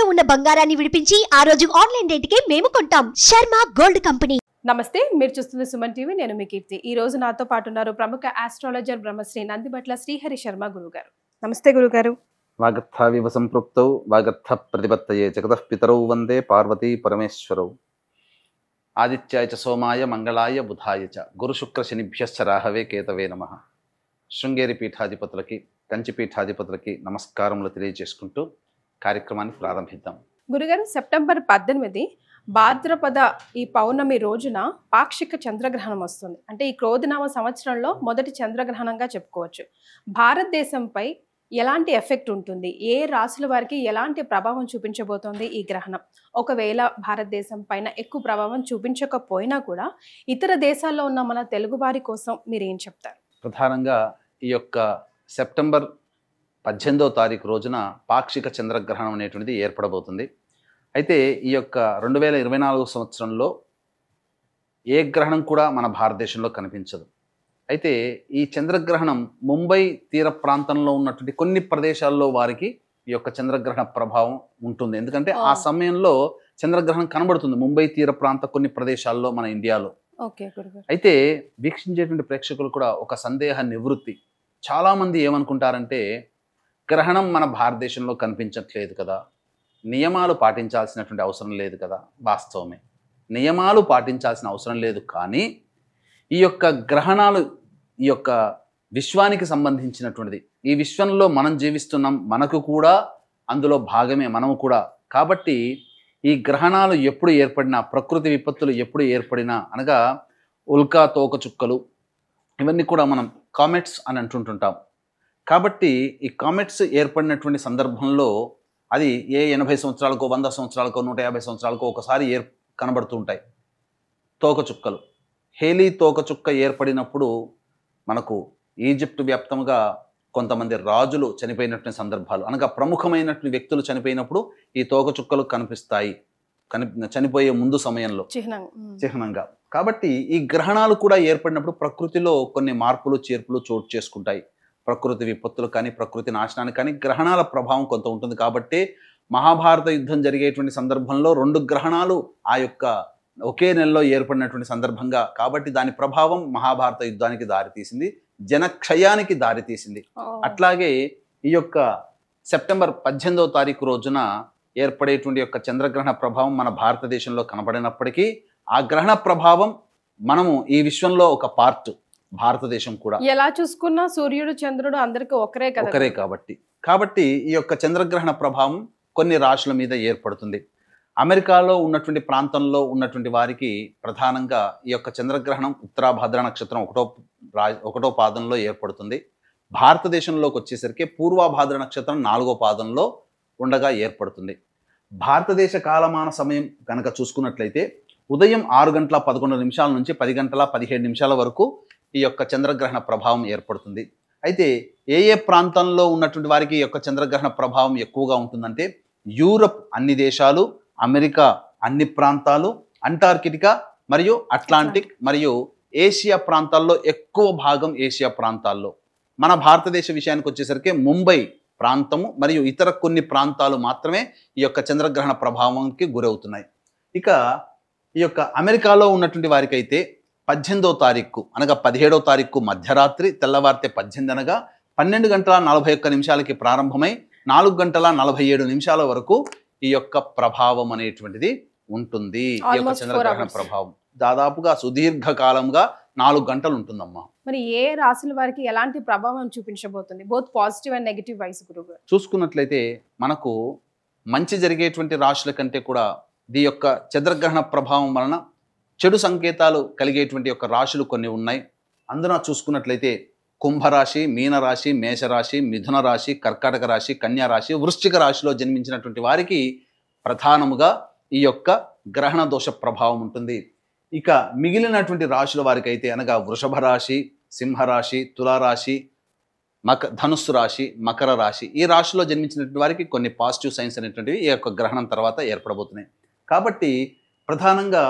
తాకట్టులో ఉన్న బంగారాన్ని విడిపించి ఆ రోజు ఆన్లైన్ రేటుకే మేము కొంటాం. Sharma gold company. నమస్తే, మీరు చూస్తున్న సుమన్ టీవీ. నేను మీ కీర్తి. ఈ రోజు నాతో పాటు ఉన్నారు ప్రముఖ ఆస్ట్రాలజర్ బ్రహ్మశ్రీ నందిబట్ల శ్రీహరి శర్మ గురుగారు. నమస్తే గురుగారు. వాగర్థావివ సంపృక్తౌ వాగర్థ ప్రతిపత్తయే జగతః పితరౌ వందే పార్వతీ పరమేశ్వరౌ. ఆదిత్యాయ చ సోమాయ మంగళాయ బుధాయ చ గురు శుక్ర శనిభ్యశ్చ రాహవే కేతవే నమః. శృంగేరి పీఠాధిపతులకి కంచి పీఠాధిపతులకి నమస్కారములు తెలియజేసుకుంటూ కార్యక్రమాన్ని ప్రారంభిద్దాం. గురుగారు, సెప్టెంబర్ 18 భాద్రపద ఈ పౌర్ణమి రోజున పాక్షిక చంద్రగ్రహణం వస్తుంది. అంటే ఈ క్రోధినామ సంవత్సరంలో మొదటి చంద్రగ్రహణంగా చెప్పుకోవచ్చు. భారతదేశంపై ఎలాంటి ఎఫెక్ట్ ఉంటుంది, ఏ రాశుల వారికి ఎలాంటి ప్రభావం చూపించబోతోంది ఈ గ్రహణం? ఒకవేళ భారతదేశం పైన ఎక్కువ ప్రభావం చూపించకపోయినా కూడా ఇతర దేశాల్లో ఉన్న మన తెలుగు వారి కోసం మీరు ఏం చెప్తారు? ప్రధానంగా ఈ యొక్క సెప్టెంబర్ 18వ తారీఖు రోజున పాక్షిక చంద్రగ్రహణం అనేటువంటిది ఏర్పడబోతుంది. అయితే ఈ యొక్క 2024 సంవత్సరంలో ఏ గ్రహణం కూడా మన భారతదేశంలో కనిపించదు. అయితే ఈ చంద్రగ్రహణం ముంబై తీర ప్రాంతంలో ఉన్నటువంటి కొన్ని ప్రదేశాల్లో వారికి ఈ యొక్క చంద్రగ్రహణ ప్రభావం ఉంటుంది. ఎందుకంటే ఆ సమయంలో చంద్రగ్రహణం కనబడుతుంది ముంబై తీర ప్రాంత కొన్ని ప్రదేశాల్లో మన ఇండియాలో. అయితే వీక్షించేటువంటి ప్రేక్షకులు కూడా ఒక సందేహ నివృత్తి. చాలామంది ఏమనుకుంటారంటే, గ్రహణం మన భారతదేశంలో కనిపించట్లేదు కదా, నియమాలు పాటించాల్సినటువంటి అవసరం లేదు కదా. వాస్తవమే, నియమాలు పాటించాల్సిన అవసరం లేదు. కానీ ఈ యొక్క గ్రహణాలు ఈ యొక్క విశ్వానికి సంబంధించినటువంటిది. ఈ విశ్వంలో మనం జీవిస్తున్నాం, మనకు కూడా అందులో భాగమే మనము కూడా. కాబట్టి ఈ గ్రహణాలు ఎప్పుడు ఏర్పడినా, ప్రకృతి విపత్తులు ఎప్పుడు ఏర్పడినా, అనగా ఉల్కా తోకచుక్కలు, ఇవన్నీ కూడా మనం కామెట్స్ అని అంటుంటాం. కాబట్టి ఈ కామెట్స్ ఏర్పడినటువంటి సందర్భంలో అది ఏ 80 సంవత్సరాలకో 100 సంవత్సరాలకో 150 సంవత్సరాలకో ఒకసారి కనబడుతూ ఉంటాయి తోకచుక్కలు. హేలీ తోకచుక్క ఏర్పడినప్పుడు మనకు ఈజిప్ట్ వ్యాప్తంగా కొంతమంది రాజులు చనిపోయినటువంటి సందర్భాలు, అనగా ప్రముఖమైనటువంటి వ్యక్తులు చనిపోయినప్పుడు ఈ తోకచుక్కలు కనిపిస్తాయి, చనిపోయే ముందు సమయంలో చిహ్నంగా. కాబట్టి ఈ గ్రహణాలు కూడా ఏర్పడినప్పుడు ప్రకృతిలో కొన్ని మార్పులు చేర్పులు చోటు చేసుకుంటాయి. ప్రకృతి విపత్తులు కానీ, ప్రకృతి నాశనానికి కానీ గ్రహణాల ప్రభావం కొంత ఉంటుంది. కాబట్టి మహాభారత యుద్ధం జరిగేటువంటి సందర్భంలో 2 గ్రహణాలు ఆ యొక్క ఒకే నెలలో ఏర్పడినటువంటి సందర్భంగా, కాబట్టి దాని ప్రభావం మహాభారత యుద్ధానికి దారితీసింది, జనక్షయానికి దారితీసింది. అట్లాగే ఈ యొక్క సెప్టెంబర్ 18వ తారీఖు రోజున ఏర్పడేటువంటి యొక్క చంద్రగ్రహణ ప్రభావం మన భారతదేశంలో కనబడినప్పటికీ ఆ గ్రహణ ప్రభావం మనము ఈ విశ్వంలో ఒక పార్ట్, భారతదేశం కూడా. ఎలా చూసుకున్నా సూర్యుడు చంద్రుడు అందరికీ ఒకరే కాబట్టి ఈ యొక్క చంద్రగ్రహణ ప్రభావం కొన్ని రాశుల మీద ఏర్పడుతుంది. అమెరికాలో ఉన్నటువంటి ప్రాంతంలో ఉన్నటువంటి వారికి ప్రధానంగా ఈ యొక్క చంద్రగ్రహణం ఉత్తరాభాద్ర నక్షత్రం 1వ పాదంలో ఏర్పడుతుంది. భారతదేశంలోకి వచ్చేసరికి పూర్వభాద్ర నక్షత్రం 4వ పాదంలో ఉండగా ఏర్పడుతుంది. భారతదేశ కాలమాన సమయం కనుక చూసుకున్నట్లయితే ఉదయం 6:11 నుంచి 10:17 వరకు ఈ యొక్క చంద్రగ్రహణ ప్రభావం ఏర్పడుతుంది. అయితే ఏ ప్రాంతంలో ఉన్నటువంటి వారికి ఈ యొక్క చంద్రగ్రహణ ప్రభావం ఎక్కువగా ఉంటుందంటే, యూరప్ అన్ని దేశాలు, అమెరికా అన్ని ప్రాంతాలు, అంటార్కిటికా మరియు అట్లాంటిక్ మరియు ఏషియా ప్రాంతాల్లో ఎక్కువ భాగం ఏషియా ప్రాంతాల్లో. మన భారతదేశ విషయానికి వచ్చేసరికి ముంబై ప్రాంతము మరియు ఇతర కొన్ని ప్రాంతాలు మాత్రమే ఈ యొక్క చంద్రగ్రహణ ప్రభావానికి గురవుతున్నాయి. ఇక ఈ యొక్క అమెరికాలో ఉన్నటువంటి వారికి అయితే 18వ తారీఖు అనగా 17వ తారీఖు మధ్యరాత్రి, తెల్లవారితే 18 అనగా 12:41 ప్రారంభమై 4:47 వరకు ఈ యొక్క ప్రభావం అనేటువంటిది ఉంటుంది. ఈ యొక్క చంద్రగ్రహణ ప్రభావం దాదాపుగా సుదీర్ఘకాలంగా 4 గంటలు ఉంటుందమ్మా. మరి ఏ రాశుల వారికి ఎలాంటి ప్రభావం చూపించబోతుంది, both positive and negative ways గురువు? చూసుకున్నట్లయితే మనకు మంచి జరిగేటువంటి రాశుల కంటే కూడా ఈ యొక్క చంద్రగ్రహణ ప్రభావం వలన చెడు సంకేతాలు కలిగేటువంటి యొక్క రాశులు కొన్ని ఉన్నాయి. అందున చూసుకున్నట్లయితే కుంభరాశి, మీనరాశి, మేషరాశి, మిథున రాశి, కర్కాటక రాశి, కన్యా రాశి, వృశ్చిక రాశిలో జన్మించినటువంటి వారికి ప్రధానముగా ఈ యొక్క గ్రహణ దోష ప్రభావం ఉంటుంది. ఇక మిగిలినటువంటి రాశుల వారికి అయితే, అనగా వృషభ రాశి, సింహరాశి, తులారాశి, ధనుస్సు రాశి, మకర రాశి, ఈ రాశిలో జన్మించినటువంటి వారికి కొన్ని పాజిటివ్ సైన్స్ అనేటువంటివి ఈ యొక్క గ్రహణం తర్వాత ఏర్పడబోతున్నాయి. కాబట్టి ప్రధానంగా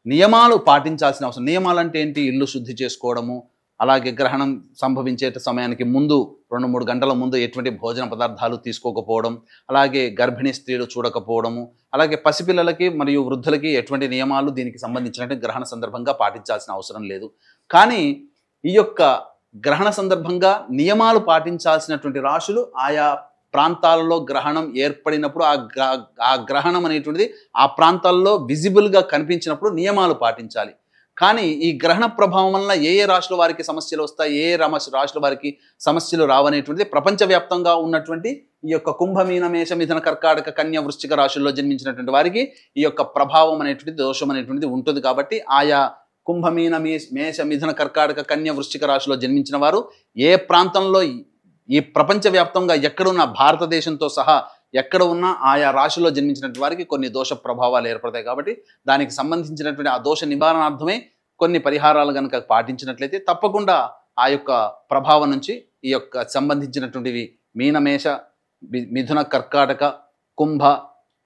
నియమాలు పాటించాల్సిన అవసరం. నియమాలు అంటే ఏంటి? ఇల్లు శుద్ధి చేసుకోవడము, అలాగే గ్రహణం సంభవించే సమయానికి ముందు 2-3 గంటల ముందు ఎటువంటి భోజన పదార్థాలు తీసుకోకపోవడం, అలాగే గర్భిణీ స్త్రీలు చూడకపోవడము, అలాగే పసిపిల్లలకి మరియు వృద్ధులకి ఎటువంటి నియమాలు దీనికి సంబంధించినట్టు గ్రహణ సందర్భంగా పాటించాల్సిన అవసరం లేదు. కానీ ఈ యొక్క గ్రహణ సందర్భంగా నియమాలు పాటించాల్సినటువంటి రాశులు ఆయా ప్రాంతాలలో గ్రహణం ఏర్పడినప్పుడు ఆ గ్రహణం అనేటువంటిది ఆ ప్రాంతాల్లో విజిబుల్గా కనిపించినప్పుడు నియమాలు పాటించాలి. కానీ ఈ గ్రహణ ప్రభావం వలన ఏ రాశుల వారికి సమస్యలు వస్తాయి, ఏ రాశుల వారికి సమస్యలు రావనేటువంటిది ప్రపంచవ్యాప్తంగా ఉన్నటువంటి ఈ యొక్క కుంభమీన మేష మిథున కర్కాటక కన్య వృశ్చిక రాశుల్లో జన్మించినటువంటి వారికి ఈ యొక్క ప్రభావం అనేటువంటిది దోషం అనేటువంటిది ఉంటుంది. కాబట్టి ఆయా కుంభమీన మేష మిథున కర్కాటక కన్య వృశ్చిక రాశిలో జన్మించిన వారు ఏ ప్రాంతంలో ఈ ప్రపంచవ్యాప్తంగా ఎక్కడున్న భారతదేశంతో సహా ఎక్కడ ఉన్నా ఆయా రాశిలో జన్మించినటువంటి వారికి కొన్ని దోష ప్రభావాలు ఏర్పడతాయి. కాబట్టి దానికి సంబంధించినటువంటి ఆ దోష నివారణార్థమే కొన్ని పరిహారాలు కనుక పాటించినట్లయితే తప్పకుండా ఆ యొక్క ప్రభావం నుంచి ఈ యొక్క సంబంధించినటువంటివి మీనమేష మిథున కర్కాటక కుంభ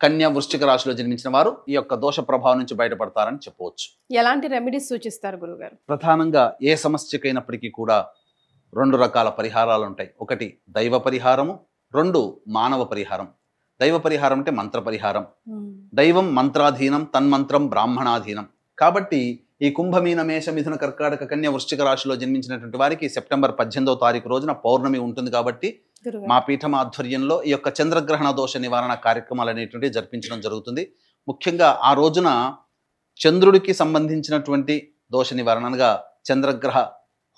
కన్య వృశ్చిక రాశిలో జన్మించిన వారు ఈ యొక్క దోష ప్రభావం నుంచి బయటపడతారని చెప్పవచ్చు. ఎలాంటి రెమెడీస్ సూచిస్తారు గురుగారు? ప్రధానంగా ఏ సమస్యకైనప్పటికీ కూడా 2 రకాల పరిహారాలు ఉంటాయి. ఒకటి దైవ పరిహారము, 2 మానవ పరిహారం. దైవ పరిహారం అంటే మంత్ర పరిహారం. దైవం మంత్రాధీనం, తన్మంత్రం బ్రాహ్మణాధీనం. కాబట్టి ఈ కుంభమీన మేష మిథున కర్కాటక కన్య వృశ్చిక రాశిలో జన్మించినటువంటి వారికి సెప్టెంబర్ 18వ తారీఖు రోజున పౌర్ణమి ఉంటుంది. కాబట్టి మా పీఠం ఆధ్వర్యంలో ఈ యొక్క చంద్రగ్రహణ దోష నివారణ కార్యక్రమాలు అనేటువంటివి జరిపించడం జరుగుతుంది. ముఖ్యంగా ఆ రోజున చంద్రుడికి సంబంధించినటువంటి దోష నివారణగా చంద్రగ్రహ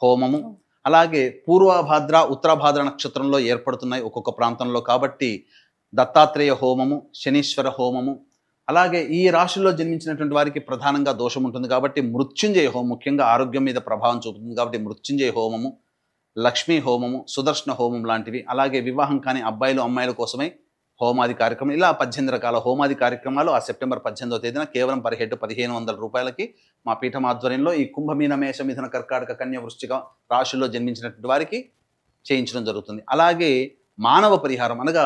హోమము, అలాగే పూర్వభాద్ర ఉత్తరభాద్ర నక్షత్రంలో ఏర్పడుతున్నాయి ఒక్కొక్క ప్రాంతంలో. కాబట్టి దత్తాత్రేయ హోమము, శనీశ్వర హోమము, అలాగే ఈ రాశిలో జన్మించినటువంటి వారికి ప్రధానంగా దోషం ఉంటుంది కాబట్టి మృత్యుంజయ హోమం ముఖ్యంగా ఆరోగ్యం మీద ప్రభావం చూపుతుంది. కాబట్టి మృత్యుంజయ హోమము, లక్ష్మీ హోమము, సుదర్శన హోమం లాంటివి, అలాగే వివాహం కాని అబ్బాయిలు అమ్మాయిల కోసమై హోమాది కార్యక్రమం, ఇలా 18 రకాల హోమాది కార్యక్రమాలు ఆ సెప్టెంబర్ 18వ తేదీన కేవలం పర్ హెడ్ 1500 రూపాయలకి మా పీఠం ఆధ్వర్యంలో ఈ కుంభమీన మేష మిథున కర్కాటక కన్య వృశ్చిక రాశుల్లో జన్మించినటువంటి వారికి చేయించడం జరుగుతుంది. అలాగే మానవ పరిహారం అనగా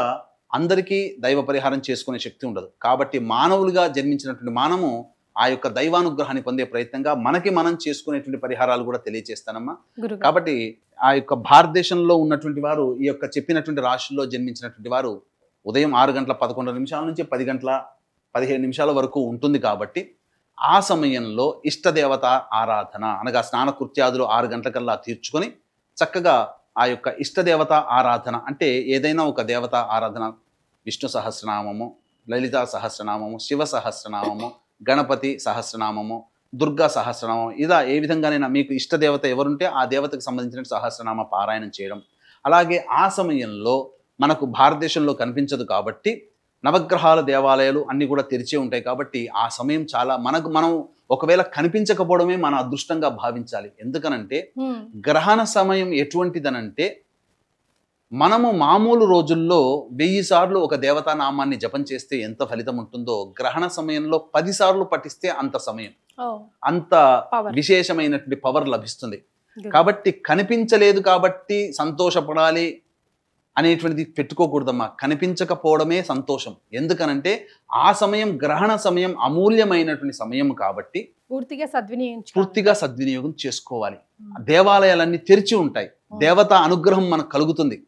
అందరికీ దైవ పరిహారం చేసుకునే శక్తి ఉండదు. కాబట్టి మానవులుగా జన్మించినటువంటి మనము ఆ యొక్క దైవానుగ్రహాన్ని పొందే ప్రయత్నంగా మనకి మనం చేసుకునేటువంటి పరిహారాలు కూడా తెలియజేస్తానమ్మా. కాబట్టి ఆ యొక్క భారతదేశంలో ఉన్నటువంటి వారు ఈ యొక్క చెప్పినటువంటి రాశుల్లో జన్మించినటువంటి వారు ఉదయం 6:11 నుంచి 10:15 వరకు ఉంటుంది. కాబట్టి ఆ సమయంలో ఇష్టదేవత ఆరాధన అనగా స్నానకృత్యాదులు 6 గంటలకల్లా తీర్చుకొని చక్కగా ఆ యొక్క ఇష్టదేవత ఆరాధన అంటే ఏదైనా ఒక దేవత ఆరాధన, విష్ణు సహస్రనామము, లలితా సహస్రనామము, శివ సహస్రనామము, గణపతి సహస్రనామము, దుర్గా సహస్రనామం, ఇలా ఏ విధంగానైనా మీకు ఇష్టదేవత ఎవరుంటే ఆ దేవతకు సంబంధించిన సహస్రనామ పారాయణం చేయడం. అలాగే ఆ సమయంలో మనకు భారతదేశంలో కనిపించదు కాబట్టి నవగ్రహాల దేవాలయాలు అన్నీ కూడా తెరిచే ఉంటాయి. కాబట్టి ఆ సమయం చాలా మనం ఒకవేళ కనిపించకపోవడమే మన అదృష్టంగా భావించాలి. ఎందుకనంటే గ్రహణ సమయం ఎటువంటిదనంటే మనము మామూలు రోజుల్లో 1000 సార్లు ఒక దేవతా నామాన్ని జపం చేస్తే ఎంత ఫలితం ఉంటుందో గ్రహణ సమయంలో 10 సార్లు పఠిస్తే అంత సమయం, అంత విశేషమైనటువంటి పవర్ లభిస్తుంది. కాబట్టి కనిపించలేదు కాబట్టి సంతోషపడాలి అనేటువంటిది పెట్టుకోకూడదమ్మా. కనిపించకపోవడమే సంతోషం. ఎందుకనంటే ఆ సమయం గ్రహణ సమయం అమూల్యమైనటువంటి సమయం కాబట్టి పూర్తిగా సద్వినియోగం చేసుకోవాలి. దేవాలయాలన్నీ తెరిచి ఉంటాయి, దేవతా అనుగ్రహం మనకు కలుగుతుంది.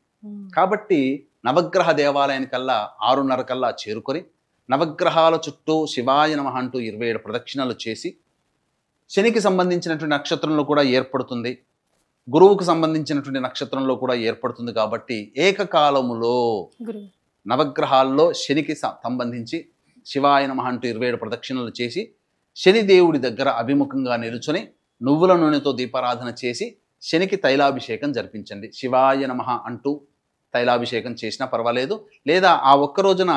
కాబట్టి నవగ్రహ దేవాలయానికల్లా 6:30 కల్లా చేరుకొని నవగ్రహాల చుట్టూ శివాయ నమః అంటూ 27 ప్రదక్షిణలు చేసి, శనికి సంబంధించినటువంటి నక్షత్రంలో కూడా ఏర్పడుతుంది, గురువుకు సంబంధించినటువంటి నక్షత్రంలో కూడా ఏర్పడుతుంది. కాబట్టి ఏకకాలములో నవగ్రహాల్లో శనికి సంబంధించి శివాయ నమః అంటూ 27 ప్రదక్షిణలు చేసి శనిదేవుడి దగ్గర అభిముఖంగా నిలుచొని నువ్వుల నూనెతో దీపారాధన చేసి శనికి తైలాభిషేకం జరిపించండి. శివాయ నమః అంటూ తైలాభిషేకం చేసినా పర్వాలేదు, లేదా ఆ ఒక్క రోజున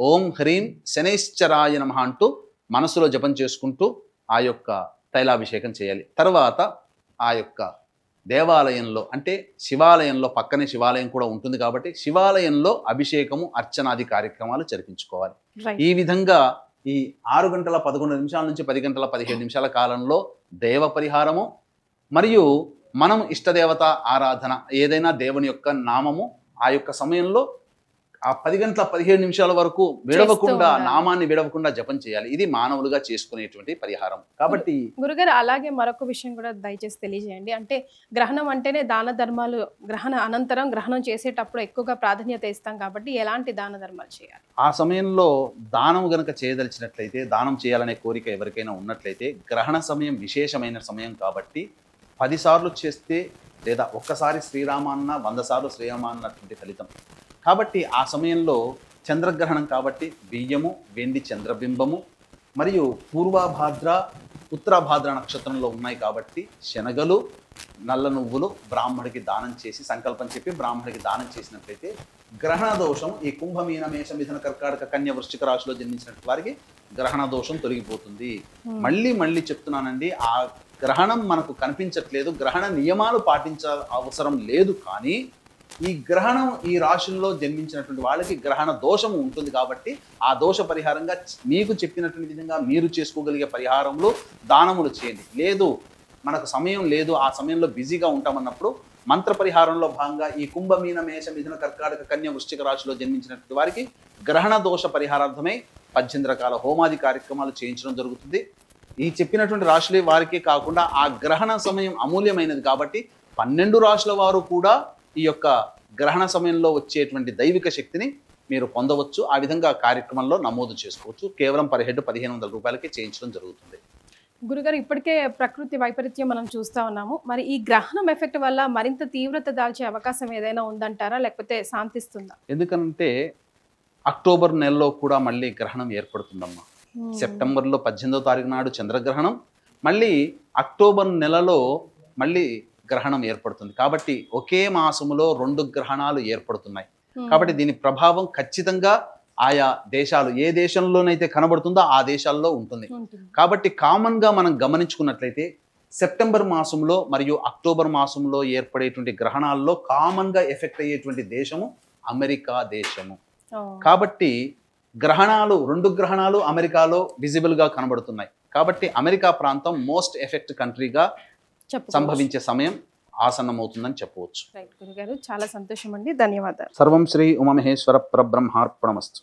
ఓం హ్రీం శనైశ్చరాయ నమః అంటూ మనసులో జపం చేసుకుంటూ ఆ యొక్క తైలాభిషేకం చేయాలి. తర్వాత ఆ యొక్క దేవాలయంలో అంటే శివాలయంలో పక్కనే శివాలయం కూడా ఉంటుంది కాబట్టి శివాలయంలో అభిషేకము అర్చనాది కార్యక్రమాలు జరిపించుకోవాలి. ఈ విధంగా ఈ 6:11 నుంచి 10:15 కాలంలో దేవ పరిహారము మరియు మనం ఇష్టదేవత ఆరాధన, ఏదైనా దేవుని యొక్క నామము ఆ యొక్క సమయంలో ఆ 10 గంటల 17 నిమిషాల వరకు విడవకుండా ఉండాలి. నామాన్ని విడవకుండా జపం చేయాలి. ఇది మానవులుగా చేసుకునేటువంటి పరిహారం. కాబట్టి గురుగారు అలాగే మరొక విషయం కూడా దయచేసి తెలియజేయండి. అంటే గ్రహణం అంటేనే దాన ధర్మాలు, గ్రహణ అనంతరం గ్రహణం చేసేటప్పుడు ఎక్కువగా ప్రాధాన్యత ఇస్తాం కాబట్టి ఎలాంటి దాన ధర్మాలు చేయాలి? ఆ సమయంలో దానం గనక చేయదలిచినట్లయితే, దానం చేయాలనే కోరిక ఎవరికైనా ఉన్నట్లయితే, గ్రహణ సమయం విశేషమైన సమయం కాబట్టి 10 సార్లు చేస్తే లేదా ఒక్కసారి శ్రీరామ అన్న 100 సార్లు శ్రీరామ అన్నటువంటి ఫలితం. కాబట్టి ఆ సమయంలో చంద్రగ్రహణం కాబట్టి బియ్యము, వెండి చంద్రబింబము మరియు పూర్వభాద్ర ఉత్తరభాద్ర నక్షత్రంలో ఉన్నాయి కాబట్టి శనగలు, నల్ల నువ్వులు బ్రాహ్మడికి దానం చేసి సంకల్పం చెప్పి బ్రాహ్మడికి దానం చేసినట్లయితే గ్రహణ దోషం ఈ కుంభమీన మేష మిథున కర్కాటక కన్య వృశ్చిక రాశిలో జన్మించినటువంటి వారికి గ్రహణ దోషం తొలగిపోతుంది. మళ్ళీ చెప్తున్నానండి, ఆ గ్రహణం మనకు కనిపించట్లేదు, గ్రహణ నియమాలు పాటించాల అవసరం లేదు. కానీ ఈ గ్రహణం ఈ రాశుల్లో జన్మించినటువంటి వాళ్ళకి గ్రహణ దోషం ఉంటుంది కాబట్టి ఆ దోష పరిహారంగా మీకు చెప్పినటువంటి విధంగా మీరు చేసుకోగలిగే పరిహారంలో దానములు చేయండి. లేదు మనకు సమయం లేదు, ఆ సమయంలో బిజీగా ఉంటామన్నప్పుడు మంత్ర పరిహారంలో భాగంగా ఈ కుంభమీన మేష మిథున కర్కాటక కన్య వృశ్చిక రాశిలో జన్మించినటువంటి వారికి గ్రహణ దోష పరిహారార్థమై 18 రకాల హోమాది కార్యక్రమాలు చేయించడం జరుగుతుంది. ఈ చెప్పినటువంటి రాశులే వారికే కాకుండా ఆ గ్రహణ సమయం అమూల్యమైనది కాబట్టి 12 రాశుల వారు కూడా ఈ యొక్క గ్రహణ సమయంలో వచ్చేటువంటి దైవిక శక్తిని మీరు పొందవచ్చు. ఆ విధంగా కార్యక్రమంలో నమోదు చేసుకోవచ్చు. కేవలం పర్ హెడ్ 1500 రూపాయలకి చేయించడం జరుగుతుంది. గురుగారు ఇప్పటికే ప్రకృతి వైపరీత్యం మనం చూస్తా ఉన్నాము. మరి ఈ గ్రహణం ఎఫెక్ట్ వల్ల మరింత తీవ్రత దాల్చే అవకాశం ఏదైనా ఉందంటారా, లేకపోతే శాంతిస్తుందా? ఎందుకంటే అక్టోబర్ నెలలో కూడా మళ్ళీ గ్రహణం ఏర్పడుతుందమ్మా. సెప్టెంబర్లో 18వ తారీఖు నాడు చంద్రగ్రహణం, మళ్ళీ అక్టోబర్ నెలలో మళ్ళీ గ్రహణం ఏర్పడుతుంది. కాబట్టి ఒకే మాసములో 2 గ్రహణాలు ఏర్పడుతున్నాయి. కాబట్టి దీని ప్రభావం ఖచ్చితంగా ఆయా దేశాలు ఏ దేశంలోనైతే కనబడుతుందో ఆ దేశాల్లో ఉంటుంది. కాబట్టి కామన్గా మనం గమనించుకున్నట్లయితే సెప్టెంబర్ మాసంలో మరియు అక్టోబర్ మాసంలో ఏర్పడేటువంటి గ్రహణాల్లో కామన్గా ఎఫెక్ట్ అయ్యేటువంటి దేశము అమెరికా దేశము. కాబట్టి గ్రహణాలు 2 గ్రహణాలు అమెరికాలో విజిబుల్గా కనబడుతున్నాయి. కాబట్టి అమెరికా ప్రాంతం మోస్ట్ ఎఫెక్ట్ కంట్రీగా సంభవించే సమయం ఆసన్నమవుతుందని చెప్పవచ్చు. రైట్ గురుగారు, చాలా సంతోషం అండి, ధన్యవాదాలు. సర్వం శ్రీ ఉమామహేశ్వర పరబ్రహ్మార్పణమస్తు.